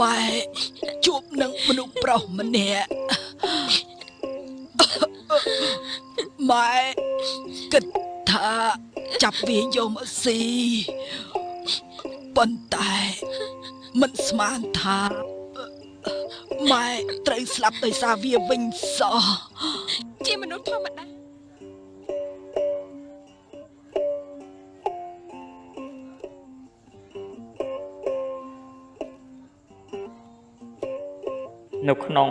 ម៉ែជួបនឹងមនុស្សប្រុសម្នាក់ម៉ែគិតថាចាប់វាយកមកស៊ីប៉ុន្តែមិនស្មានថាម៉ែត្រូវស្លាប់ដោយសារវាវិញសោះជាមនុស្សធម្មតានៅក្នុង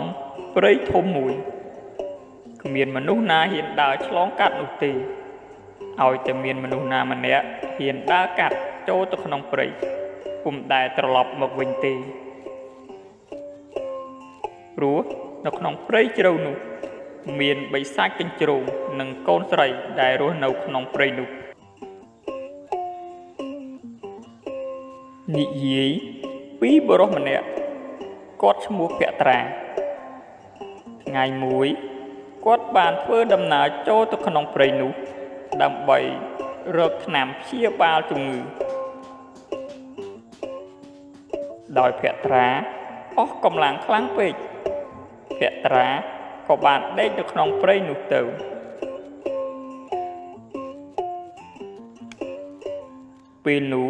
ព្រៃធំមួយគ្មានមនុស្សណាហ៊ានដើរឆ្លងកាត់នោះទេឲ្យតែមានមនុស្សណាម្នាក់ហ៊ានដើរកាត់ចូលទៅក្នុងព្រៃពុំដែលត្រឡប់មកវិញទេព្រោះនៅក្នុងព្រៃជ្រៅនោះមានបិសាចកញ្ជ្រោងនិងកូនស្រីដែលរស់នៅក្នុងព្រៃនោះនិយាយពីបុរសម្នាក់គាត់ឈ្មោះភក្ត្រាថ្ងៃមួយគាត់បានធ្វើដំណើរចូលទៅក្នុងព្រៃនោះដើម្បីរកថ្នាំព្យាបាលជំងឺដោយភក្ត្រាអស់កម្លាំងខ្លាំងពេកភក្ត្រាក៏បានដេកនៅក្នុងព្រៃនោះទៅពេលនោះ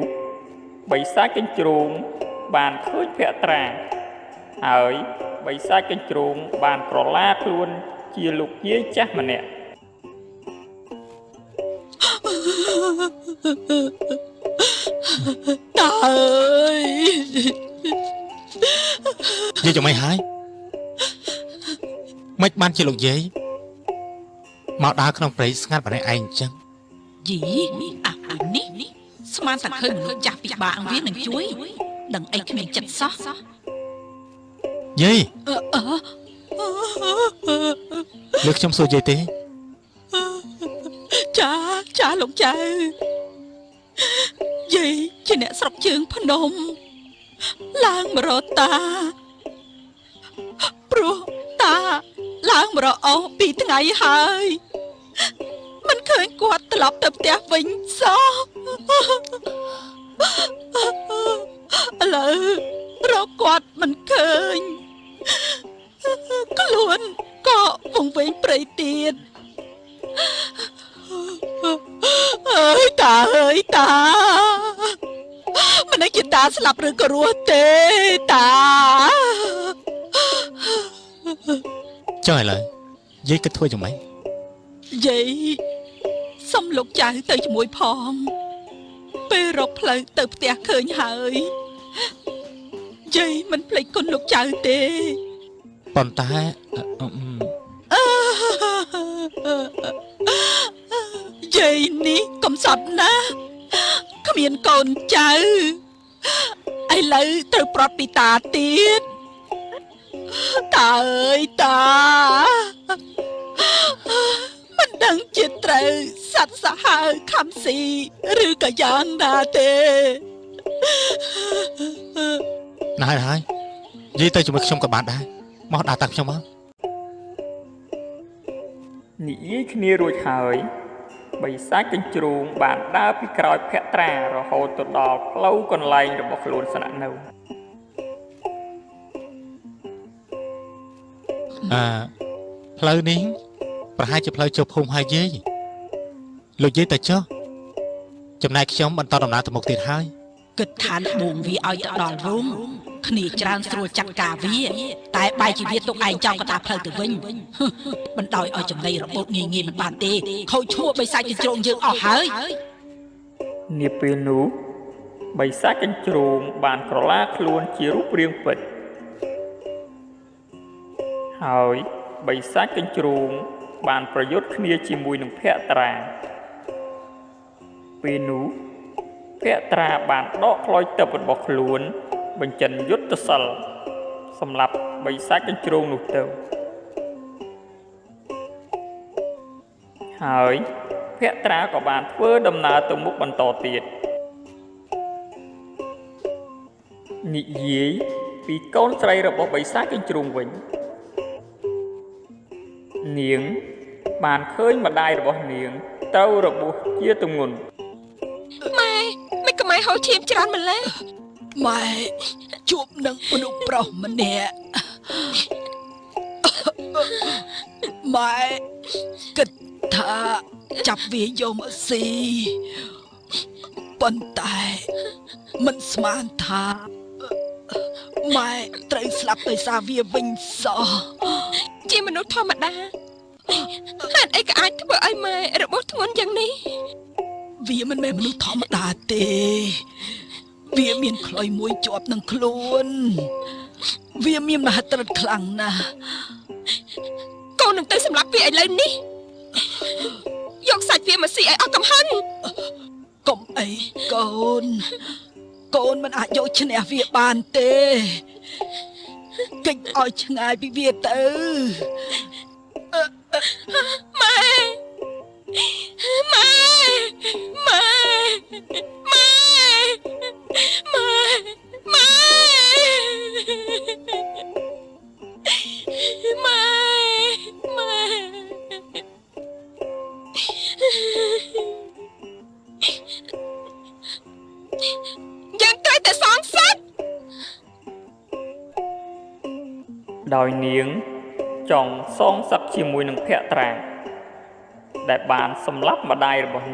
បិសាចកញ្ជ្រោងបានឃើញភក្ត្រាហើយបិសាចកញ្ជ្រោងបានក្រឡាខ្លួនជាលោកយាយចាស់ម្នាក់តាអើយយាយយ៉ាងម៉េចហើយមិនបានជាលោកយាយមកដើរក្នុងព្រៃស្ងាត់ម្នាក់ឯងអញ្ចឹងយីអានេះស្មានតែឃើញមនុស្សចាស់ពិបាកវានឹងជួយដឹងអីគ្មានចិត្តសោះយាយលើខ្ញុំសួរយាយទេចាលោកចៅយាយជាអ្នកស្រុកជើងភ្នំឡើងមករកតាព្រោះតាឡើងមករកអស់2ថ្ងៃហើយមិនឃើញគាត់ត្រឡប់ទៅផ្ទះវិញសោះឥឡូវរកគាត់មិនឃើញខ្លួនក៏វង្វេងព្រៃទៀតអើយតាមិនដឹងជាតាស្លាប់ឬក៏រស់ទេតាចុះឥឡូវយាយគិតធ្វើយ៉ាងម៉េចយាយសុំលោកចៅទៅជាមួយផងពេលរកផ្លូវទៅផ្ទះឃើញហើយយាយមិនភ្លេចគុណលោកចៅទេប៉ុន្តែយាយនេះកំសត់ណាស់គ្មានកូនចៅឥឡូវត្រូវប្រត់ពីតាទៀតតាអើយតាមិនដឹងជាត្រូវសត្វសាហាវខំស៊ីឬក៏យ៉ាងណាទេណាស់ហើយយាយទៅជាមួយខ្ញុំក៏បានដែរមកដើរតាមខ្ញុំមកនិយាយគ្នារួចហើយបិសាចកញ្ជ្រោងបានដើរពីក្រោយភក្ត្រារហូតទៅដល់ផ្លូវកន្លែងរបស់ខ្លួនស្នាក់នៅផ្លូវនេះប្រហែលជាផ្លូវចូលភូមិហើយយាយលោកយាយទៅចុះចំណែកខ្ញុំបន្តដំណើរទៅមុខទៀតហើយគិតថាត្បូងវាឲ្យទៅដល់រោងគ្នាច្រើនស្រួលចាត់ការវាតែបែរជាវាទុកឯងចោលកតាផ្លូវទៅវិញមិនដោយឲ្យចំណីរបូតងាយមិនបានទេខូចឈ្មោះបិសាចកញ្ជ្រោងយើងអស់ហើយនាពេលនោះបិសាចកញ្ជ្រោងបានក្រឡាខ្លួនជារូបរាងពិតហើយបិសាចកញ្ជ្រោងបានប្រយុទ្ធគ្នាជាមួយនឹងភក្ត្រាពេលនោះភក្ត្រាបានដកខ្លោយទឹករបស់ខ្លួនបញ្ចិនយុទ្ធសិលសម្រាប់បិសាចកញ្ជ្រោងនោះទៅហើយភក្ត្រាក៏បានធ្វើដំណើរទៅមុខបន្តទៀតនិយាយពីកូនស្រីរបស់បិសាចកញ្ជ្រោងវិញនាងបានឃើញម្ដាយរបស់នាងទៅរបួសជាទម្ងន់ម៉ែមិនក៏ម៉ែហៅឈាមច្រើនម្ល៉េះម៉ែ ជួបនឹងមនុស្សប្រុសម្នាក់ម៉ែគិតថាចាប់វាយកមកស៊ីប៉ុន្តែមិនស្មានថាម៉ែត្រូវស្លាប់ដោយសារវាវិញសោះ ជាមនុស្សធម្មតាហេតុអីក៏អាចធ្វើឲ្យម៉ែរបួសធ្ងន់យ៉ាងនេះ វាមិនមែនមនុស្សធម្មតាទេវាមានខ្លុយមួយជាប់នឹងខ្លួនវាមានមហិទ្ធិខ្លាំងណាស់ កូននឹងទៅសម្លាប់វាឥឡូវនេះយកសាច់វាមកស៊ីឲ្យអស់កំហឹង កុំអីកូនមិនអាចយកឈ្នះវាបានទេគេចឲ្យឆ្ងាយពីវាទៅ ម៉ែម៉ែម៉ែម៉ែម៉ែម៉ែម៉ែម៉ែយើងត្រូវតែសងសឹក ដោយនាងចង់សងសឹកជាមួយនឹងភក្ត្រាដែលបានសម្លាប់ម្ដាយរបស់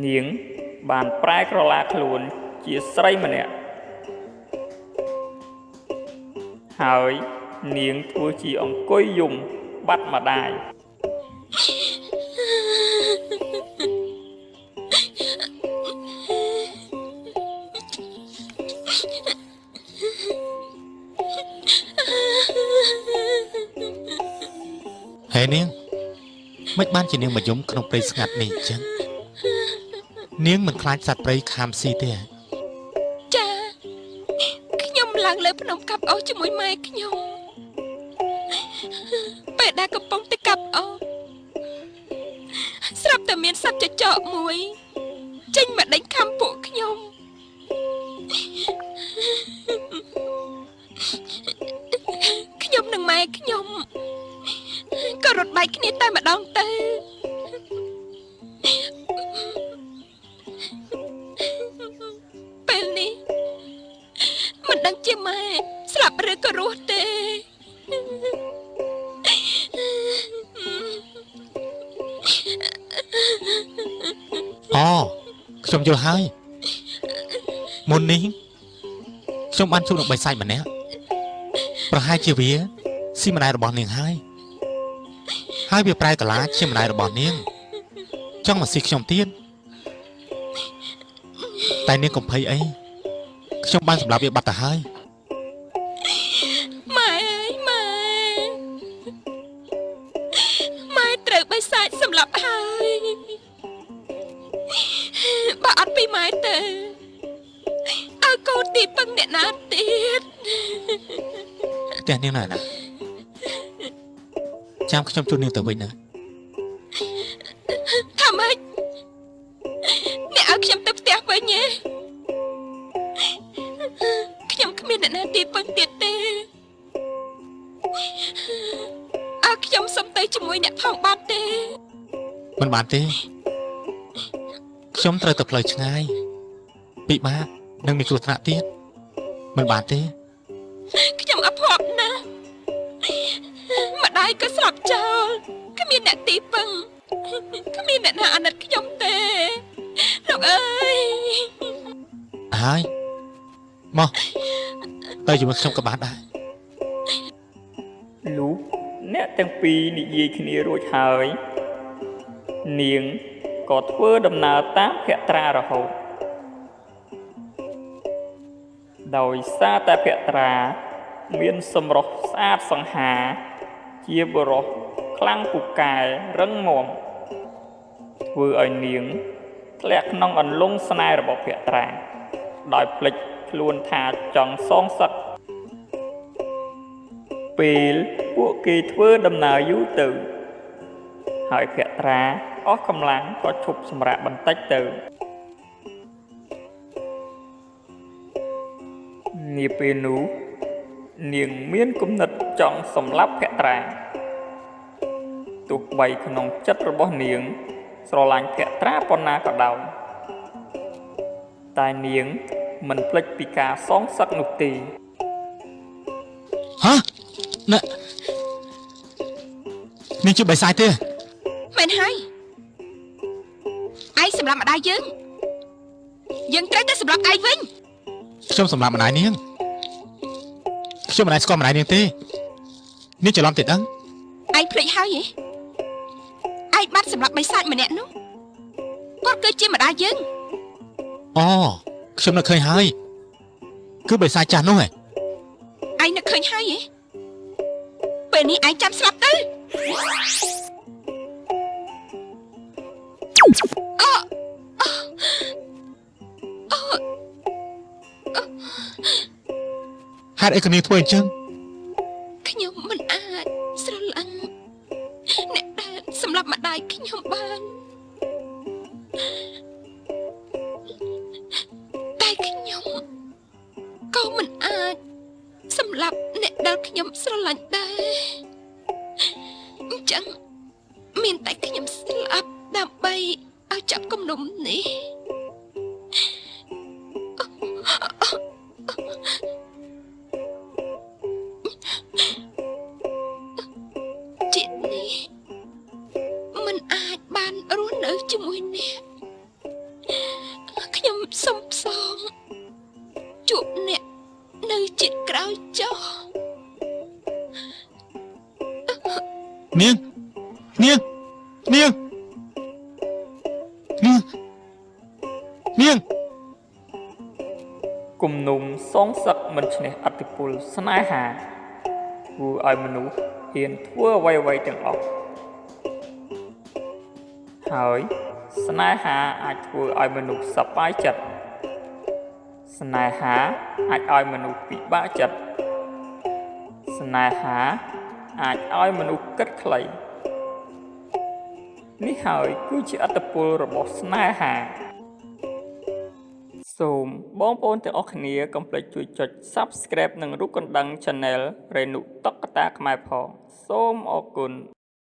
នាងបានប្រែក្រឡាខ្លួនជាស្រីម្នាក់ហើយនាងធ្វើជាអង្គុយយំបាត់ម្ដាយ ហើយនាងមិនបានជានាងមកយំក្នុងព្រៃស្ងាត់នេះអញ្ចឹងនាងមិនខ្លាចសត្វព្រៃខាំស៊ីទេ ចាខ្ញុំឡើងលើភ្នំកាប់អូសជាមួយម៉ែខ្ញុំពេលដែលកំពុងទៅកាប់អូសស្រាប់តែមានសត្វចចកមួយចេញមកដេញខាំពួកខ្ញុំខ្ញុំនិងម៉ែខ្ញុំក៏រត់បែកគ្នាតែម្ដងទៅពេលនេះមិនដឹងជាម៉ែស្លាប់ឬក៏រស់ទេ អូខ្ញុំយល់ហើយមុននេះខ្ញុំបានជួបនឹងបិសាចម្នាក់ប្រហែលជាវាស៊ីម្ដាយរបស់នាងហើយវាប្រែកាឡាជាម្ដាយរបស់នាងចង់មកស៊ីខ្ញុំទៀតតែនាងកុំភ័យអីខ្ញុំបានសម្លាប់វាបាត់ទៅហើយ ម៉ែត្រូវបិសាចសម្លាប់ហើយបើអត់ពីម៉ែទៅឲ្យកូនទីពឹងអ្នកណាទៀត ផ្ទះនាងណាស់ចាំខ្ញុំជួបនាងទៅវិញណា ថាម៉េចអ្នកឲ្យខ្ញុំទៅផ្ទះវិញទេខ្ញុំគ្មានអ្នកណាទីពឹងទៀតទេឲ្យខ្ញុំសុំទៅជាមួយអ្នកផងបានទេ មិនបានទេខ្ញុំត្រូវទៅផ្លូវឆ្ងាយពិបាកនឹងមានគ្រោះថ្នាក់ទៀតមិនបានទេ ខ្ញុំអភ័ព្វណាស់ម្ដាយក៏ស្លាប់ចោលគ្មានអ្នកទីពឹងគ្មានអ្នកណាអាណិតខ្ញុំទេលោកអើយ ហើយមកទៅជាមួយខ្ញុំក៏បានដែរ លុះអ្នកទាំងពីរនិយាយគ្នារួចហើយនាងក៏ធ្វើដំណើរតាមភក្ត្រារហូតដោយសារតែភក្ត្រាមានសម្រស់ស្អាតសង្ហាជាបុរសខ្លាំងពូកែរឹងមាំធ្វើឲ្យនាងធ្លាក់ក្នុងអន្លង់ស្នេហ៍របស់ភក្ត្រាដោយភ្លេចខ្លួនថាចង់សងសឹកពេលពួកគេធ្វើដំណើរយូរទៅហើយភក្ត្រាអស់កម្លាំងក៏ឈប់សម្រាកបន្តិចទៅនាពេលនោះនាងមានគំនិតចង់សម្លាប់ភក្ត្រាទោះបីក្នុងចិត្តរបស់នាងស្រឡាញ់ភក្ត្រាប៉ុណ្ណាក៏ដោយតែនាង មិនភ្លេចពីការសងសឹកនោះទេ ហ៎ណែនាងជាបិសាចទេ មែនហើយឯងសម្រាប់ម្ដាយយើងត្រូវតែសម្រាប់ឯងវិញ ខ្ញុំសម្រាប់ម្ដាយនាងខ្ញុំមិនដែលស្គាល់ម្ដាយនាងទេនាងច្រឡំទេដឹង ឯងភ្លេចហើយហ៎ឯងបាត់សម្រាប់បិសាចម្នាក់នោះគាត់គឺជាម្ដាយយើង អូខ្ញុំនឹកឃើញហើយគឺបិសាចចាស់នោះហ៎ ឯងនឹកឃើញហើយហ៎ពេលនេះឯងចាំស្លាប់ទៅអូ ហេតុអីក៏នាងធ្វើអញ្ចឹង ខ្ញុំមិនអាចស្រឡាញ់អ្នកដែលសម្រាប់ម្ដាយខ្ញុំបានតែខ្ញុំក៏មិនអាចសម្រាប់អ្នកដែលខ្ញុំស្រឡាញ់ដែរអញ្ចឹងមានតែខ្ញុំស្លាប់ដើម្បីឲ្យចាប់គំនុំនេះជាតិនេះមិនអាចបានរស់នៅជាមួយអ្នកខ្ញុំសុំផ្សងជួបអ្នកនៅជាតិក្រោយចុះ នាងនាងនាងនាងនាង គំនុំសងសឹកមិនឈ្នះអធិពលស្នេហាធ្វើឲ្យមនុស្សហ៊ានធ្វើអ្វីៗទាំងអស់ហើយស្នេហាអាចធ្វើឲ្យមនុស្សសប្បាយចិត្តស្នេហាអាចឲ្យមនុស្សពិបាកចិត្តស្នេហាអាចឲ្យមនុស្សគិតខ្លីនេះហើយគឺជាអត្តពលរបស់ស្នេហាសូមបងប្អូនទាំងអស់គ្នាកុំភ្លេចជួយចុច Subscribe និងរូបកណ្ដឹង Channel រេនុតុក្កតាខ្មែរផងសូមអរគុណ